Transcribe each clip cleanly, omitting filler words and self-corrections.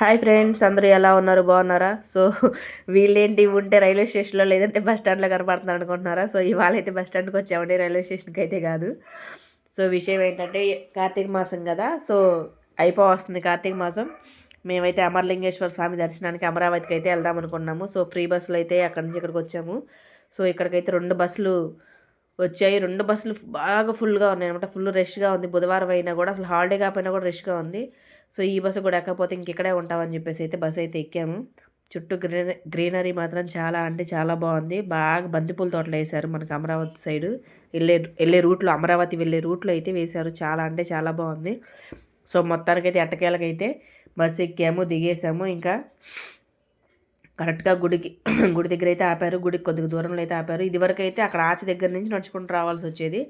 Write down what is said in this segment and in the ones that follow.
Hi friends, అందరూ ఎలా ఉన్నారు? బాగున్నారా? సో వీళ్ళేంటి ఉంటే రైల్వే స్టేషన్లో లేదంటే బస్ స్టాండ్లో కనపడుతున్నారు అనుకుంటున్నారా? సో ఇవాళ అయితే బస్ స్టాండ్కి వచ్చామండి, రైల్వే స్టేషన్కి అయితే కాదు. సో విషయం ఏంటంటే కార్తీక మాసం కదా, సో అయిపోవస్తుంది కార్తీక మాసం. మేమైతే అమరలింగేశ్వర స్వామి దర్శనానికి అమరావతికి అయితే వెళ్దాం అనుకున్నాము. సో ఫ్రీ బస్సులు అయితే అక్కడి నుంచి ఇక్కడికి వచ్చాము. సో ఇక్కడికైతే 2 బస్సులు వచ్చాయి. 2 బస్సులు బాగా ఫుల్గా ఉన్నాయన్నమాట. ఫుల్ రష్గా ఉంది. బుధవారం అయినా కూడా అసలు హాలిడే కాకపోయినా కూడా రష్గా ఉంది. సో ఈ బస్సు కూడా ఎక్కకపోతే ఇంకెక్కడే ఉంటామని చెప్పేసి అయితే బస్సు అయితే ఎక్కాము. చుట్టూ గ్రీనరీ మాత్రం చాలా అంటే చాలా బాగుంది. బాగా బంతిపూల తోటలు వేశారు మనకు అమరావతి సైడు. వెళ్ళే రూట్లో, అమరావతి వెళ్ళే రూట్లో అయితే వేశారు. చాలా అంటే చాలా బాగుంది. సో మొత్తానికైతే ఎట్టకేలకైతే బస్సు ఎక్కాము, దిగేసాము. ఇంకా కరెక్ట్గా గుడి దగ్గర అయితే ఆపారు. గుడికి కొద్దిగా దూరంలో అయితే ఆపారు. ఇదివరకు అయితే అక్కడ ఆచి దగ్గర నుంచి నడుచుకుంటూ రావాల్సి వచ్చేది.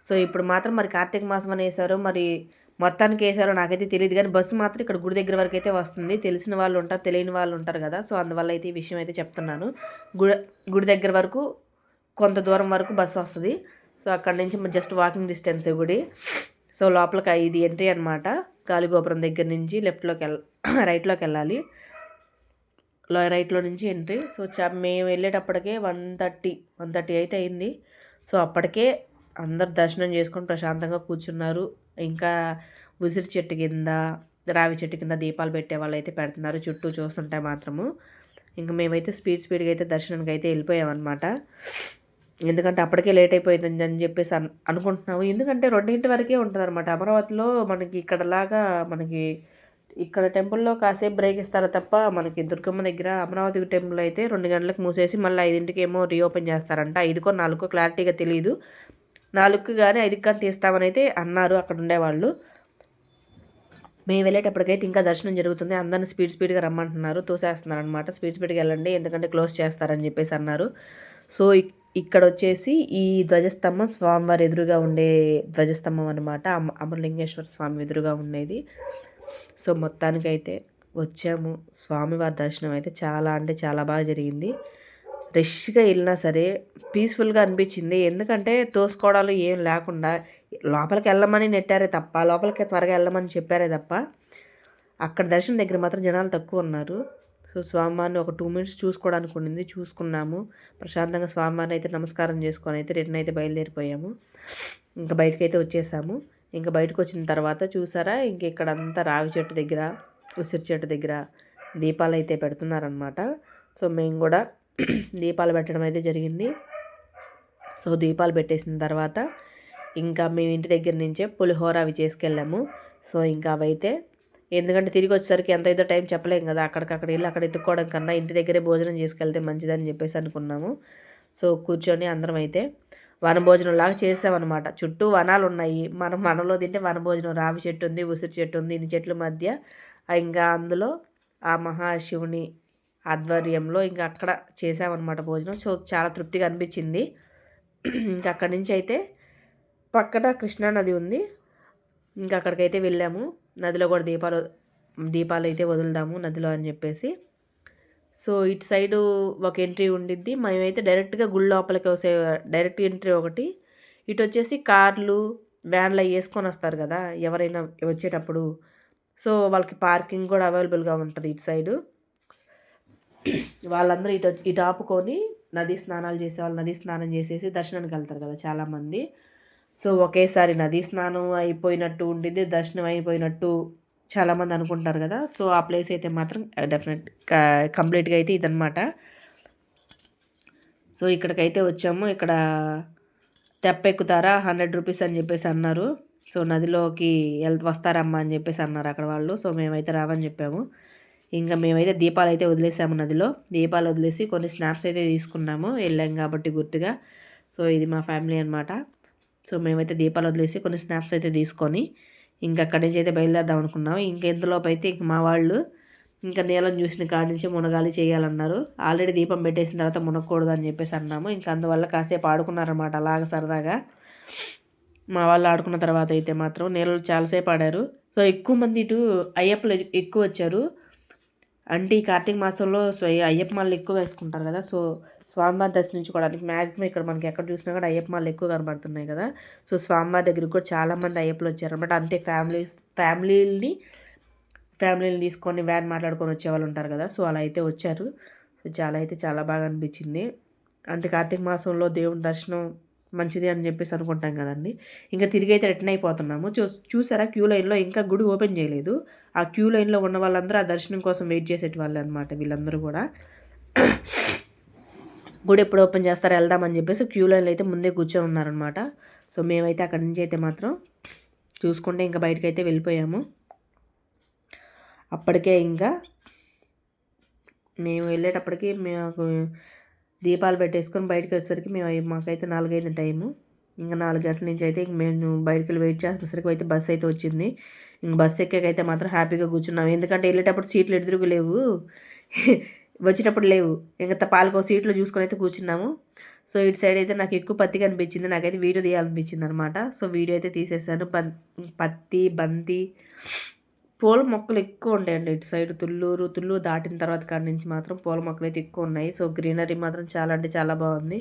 సో ఇప్పుడు మాత్రం మరి కార్తీక మాసం అని వేశారు, మరి మొత్తానికి వేసారో నాకైతే తెలియదు. కానీ బస్సు మాత్రం ఇక్కడ గుడి దగ్గర వరకు అయితే వస్తుంది. తెలిసిన వాళ్ళు ఉంటారు, తెలియని వాళ్ళు ఉంటారు కదా. సో అందువల్ల అయితే ఈ విషయం అయితే చెప్తున్నాను. గుడి దగ్గర వరకు కొంత దూరం వరకు బస్సు వస్తుంది. సో అక్కడి నుంచి జస్ట్ వాకింగ్ డిస్టెన్స్ గుడి. సో లోపలికి ఇది ఎంట్రీ అనమాట. గాలిగోపురం దగ్గర నుంచి రైట్లోకి వెళ్ళాలి. రైట్లో నుంచి ఎంట్రీ. సో మేము వెళ్ళేటప్పటికే 1:30 అయితే అయింది. సో అప్పటికే అందరు దర్శనం చేసుకొని ప్రశాంతంగా కూర్చున్నారు. ఇంకా ఉసిరి చెట్టు కింద, రావి చెట్టు కింద దీపాలు పెట్టే వాళ్ళు అయితే పెడుతున్నారు చుట్టూ చూస్తుంటే మాత్రము. ఇంకా మేమైతే స్పీడ్గా అయితే దర్శనానికి అయితే వెళ్ళిపోయామన్నమాట. ఎందుకంటే అప్పటికే లేట్ అయిపోయింది అని చెప్పేసి అనుకుంటున్నాము. ఎందుకంటే 2 వరకే ఉంటుంది అనమాట అమరావతిలో. మనకి ఇక్కడలాగా ఇక్కడ టెంపుల్లో కాసేపు బ్రేక్ ఇస్తారు తప్ప, మనకి దుర్గమ్మ దగ్గర అమరావతి టెంపుల్ అయితే 2 గంటలకు మూసేసి మళ్ళీ 5ంటికి ఏమో రీఓపెన్ చేస్తారంట. 5కో 4కో క్లారిటీగా తెలియదు. 4కి కానీ 5కి కానీ తీస్తామని అయితే అన్నారు అక్కడ ఉండేవాళ్ళు. మేము వెళ్ళేటప్పటికైతే ఇంకా దర్శనం జరుగుతుంది. అందరిని స్పీడ్గా రమ్మంటున్నారు, తోసేస్తున్నారు అనమాట. స్పీడ్గా వెళ్ళండి ఎందుకంటే క్లోజ్ చేస్తారని చెప్పేసి అన్నారు. సో ఇక్కడ వచ్చేసి ఈ ధ్వజస్తంభం స్వామివారి ఎదురుగా ఉండే ధ్వజస్తంభం అనమాట. అమరలింగేశ్వర స్వామి ఎదురుగా ఉండేది. సో మొత్తానికైతే వచ్చాము. స్వామివారి దర్శనం అయితే చాలా అంటే చాలా బాగా జరిగింది. రష్గా వెళ్ళినా సరే పీస్ఫుల్గా అనిపించింది. ఎందుకంటే తోసుకోవడాలు ఏం లేకుండా లోపలికి వెళ్ళమని నెట్టారే తప్ప, లోపలికి త్వరగా వెళ్ళమని చెప్పారే తప్ప, అక్కడ దర్శనం దగ్గర మాత్రం జనాలు తక్కువ ఉన్నారు. సో స్వామివారిని ఒక 2 మినిట్స్ చూసుకోవడానికి ఉండింది, చూసుకున్నాము. ప్రశాంతంగా స్వామివారిని అయితే నమస్కారం చేసుకొని అయితే రిటర్న్ అయితే బయలుదేరిపోయాము. ఇంకా బయటకైతే వచ్చేసాము. ఇంకా బయటకు వచ్చిన తర్వాత చూసారా, ఇంక ఇక్కడంతా రావి చెట్టు దగ్గర, ఉసిరి చెట్టు దగ్గర దీపాలు అయితే పెడుతున్నారనమాట. సో మేము కూడా దీపాలు పెట్టడం అయితే జరిగింది. సో దీపాలు పెట్టేసిన తర్వాత ఇంకా మేము ఇంటి దగ్గర నుంచే పులిహోర అవి చేసుకెళ్ళాము. సో ఇంకా అవైతే, ఎందుకంటే తిరిగి వచ్చేసరికి ఎంత అయితే టైం చెప్పలేం కదా, అక్కడికక్కడ వెళ్ళి అక్కడ ఎత్తుక్కోవడం కన్నా ఇంటి దగ్గరే భోజనం చేసుకెళ్తే మంచిదని చెప్పేసి అనుకున్నాము. సో కూర్చొని అందరం అయితే వనభోజనం లాగా చేసామన్నమాట. చుట్టూ వనాలు ఉన్నాయి. మనం వనంలో తింటే వనభోజనం. రావి చెట్టు ఉంది, ఉసిరి చెట్టు ఉంది, ఇన్ని చెట్ల మధ్య ఇంకా అందులో ఆ మహాశివుని ఆధ్వర్యంలో ఇంకా అక్కడ చేసామన్నమాట భోజనం. సో చాలా తృప్తిగా అనిపించింది. ఇంకా అక్కడి నుంచి అయితే పక్కన కృష్ణా నది ఉంది, ఇంకా అక్కడికైతే వెళ్ళాము. నదిలో కూడా దీపాలు అయితే వదులుదాము నదిలో అని చెప్పేసి. సో ఇటు సైడు ఒక ఎంట్రీ ఉండిద్ది. మేమైతే డైరెక్ట్గా గుడి లోపలికి వస్తే డైరెక్ట్ ఎంట్రీ ఒకటి. ఇటు వచ్చేసి కార్లు, వ్యాన్లు అవి వేసుకొని వస్తారు కదా ఎవరైనా వచ్చేటప్పుడు. సో వాళ్ళకి పార్కింగ్ కూడా అవైలబుల్గా ఉంటుంది ఇటు సైడు. వాళ్ళందరూ ఇటు ఆపుకొని నదీ స్నానాలు చేసేవాళ్ళు నదీ స్నానం చేసేసి దర్శనానికి వెళ్తారు కదా చాలామంది. సో ఒకేసారి నదీ స్నానం అయిపోయినట్టు ఉండిద్ది, దర్శనం అయిపోయినట్టు చాలామంది అనుకుంటారు కదా. సో ఆ ప్లేస్ అయితే మాత్రం కంప్లీట్గా అయితే ఇదనమాట. సో ఇక్కడికైతే వచ్చాము. ఇక్కడ తెప్ప ఎక్కుతారా 100 రూపీస్ అని చెప్పేసి అన్నారు. సో నదిలోకి వస్తారమ్మా అని చెప్పేసి అన్నారు అక్కడ వాళ్ళు. సో మేమైతే రావని చెప్పాము. ఇంకా మేమైతే దీపాలు అయితే వదిలేసాము నదిలో. దీపాలు వదిలేసి కొన్ని స్నాప్స్ అయితే తీసుకున్నాము, వెళ్ళాం కాబట్టి గుర్తుగా. సో ఇది మా ఫ్యామిలీ అనమాట. సో మేమైతే దీపాలు వదిలేసి కొన్ని స్నాప్స్ అయితే తీసుకొని ఇంకా అక్కడి నుంచి అయితే బయలుదేరదాం అనుకున్నాము. ఇంకెంతలోపు అయితే ఇంక మా వాళ్ళు ఇంకా నీళ్ళని చూసిన కాడి నుంచి మునగాలి చేయాలన్నారు. ఆల్రెడీ దీపం పెట్టేసిన తర్వాత మునగకూడదు అని చెప్పేసి అన్నాము. ఇంకా అందువల్ల కాసేపు ఆడుకున్నారన్నమాట అలాగ సరదాగా. మా వాళ్ళు ఆడుకున్న తర్వాత అయితే మాత్రం నీళ్ళు చాలాసేపు ఆడారు. సో ఎక్కువ మంది ఇటు అయ్యప్పలు ఎక్కువ వచ్చారు. అంటే ఈ కార్తీక మాసంలో అయ్యప్ప మాలలు ఎక్కువ వేసుకుంటారు కదా. సో స్వామివారి దర్శించుకోవడానికి మ్యాక్సిమం ఇక్కడ మనకి ఎక్కడ చూసినా కూడా అయ్యప్ప మాలలు ఎక్కువ కనబడుతున్నాయి కదా. సో స్వామివారి దగ్గరికి కూడా చాలామంది అయ్యప్పలు వచ్చారనమాట. అంతే ఫ్యామిలీని ఫ్యామిలీని తీసుకొని వ్యాన్ మాట్లాడుకొని వచ్చేవాళ్ళు ఉంటారు కదా, సో అలా అయితే వచ్చారు. సో చాలా బాగా అనిపించింది. అంటే కార్తీక మాసంలో దేవుని దర్శనం మంచిది అని చెప్పేసి అనుకుంటాం కదండి. ఇంకా తిరిగి అయితే రిటర్న్ అయిపోతున్నాము. చూసారా క్యూ లైన్లో ఇంకా గుడి ఓపెన్ చేయలేదు. ఆ క్యూ లైన్లో ఉన్న వాళ్ళందరూ ఆ దర్శనం కోసం వెయిట్ చేసేవాళ్ళు అనమాట. వీళ్ళందరూ కూడా గుడి ఎప్పుడు ఓపెన్ చేస్తారో వెళ్దామని చెప్పేసి క్యూ లైన్లో అయితే ముందే కూర్చొని ఉన్నారనమాట. సో మేమైతే అక్కడి నుంచి అయితే మాత్రం చూసుకుంటే ఇంకా బయటకు అయితే వెళ్ళిపోయాము. అప్పటికే ఇంకా మేము వెళ్ళేటప్పటికి మాకు దీపాలు పెట్టేసుకొని బయటకు వచ్చేసరికి మాకైతే 4 అయింది టైము. ఇంకా 4 గంటల నుంచి అయితే మేము బయటకు వెళ్ళి వెయిట్ చేసేసరికి అయితే బస్సు అయితే వచ్చింది. ఇంక బస్సు ఎక్కాకైతే మాత్రం హ్యాపీగా కూర్చున్నాము. ఎందుకంటే వెళ్ళేటప్పుడు సీట్లు ఎదురుగు లేవు, వచ్చేటప్పుడు లేవు. ఇంకా పాలకో సీట్లు చూసుకొని అయితే కూర్చున్నాము. సో ఇటు సైడ్ అయితే నాకు ఎక్కువ పత్తి కనిపించింది. నాకైతే వీడియో తీయాలనిపించింది అనమాట. సో వీడియో అయితే తీసేసాను. పత్తి, బంతి, పూల మొక్కలు ఎక్కువ ఉంటాయండి ఇటు సైడ్. తుళ్ళూరు దాటిన తర్వాత కాడి నుంచి మాత్రం పూల మొక్కలు అయితే ఎక్కువ ఉన్నాయి. సో గ్రీనరీ మాత్రం చాలా అంటే చాలా బాగుంది.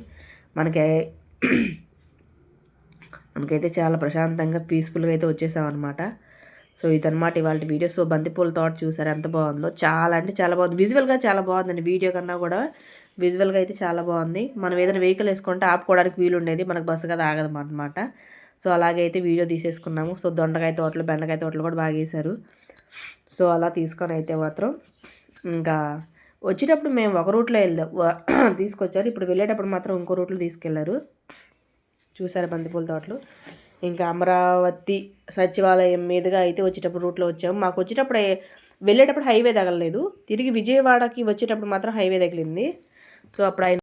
మనకైతే చాలా ప్రశాంతంగా పీస్ఫుల్గా అయితే వచ్చేసామన్నమాట. సో ఇదన్నమాట ఇవాళ వీడియో. సో బంతిపూల తోట చూసారు ఎంత బాగుందో. చాలా అంటే చాలా బాగుంది. విజువల్గా చాలా బాగుందండి. వీడియో కన్నా కూడా విజువల్గా అయితే చాలా బాగుంది. మనం ఏదైనా వెహికల్ వేసుకుంటే ఆపుకోవడానికి వీలు ఉండేది, మనకు బస్సు కదా ఆగదు అనమాట. సో అలాగే అయితే వీడియో తీసేసుకున్నాము. సో దొండకాయ తోటలు, బెండకాయ తోటలు కూడా బాగా వేశారు. సో అలా తీసుకొని అయితే మాత్రం ఇంకా వచ్చేటప్పుడు మేము ఒక రూట్లో తీసుకొచ్చారు. ఇప్పుడు వెళ్ళేటప్పుడు మాత్రం ఇంకో రూట్లో తీసుకెళ్లారు. చూసారు బంతిపూల తోటలు. ఇంకా అమరావతి సచివాలయం మీదుగా అయితే వచ్చేటప్పుడు రూట్లో వచ్చాము. మాకు వచ్చేటప్పుడు వెళ్ళేటప్పుడు హైవే తగలలేదు, తిరిగి విజయవాడకి వచ్చేటప్పుడు మాత్రం హైవే తగిలింది. సో అప్పుడు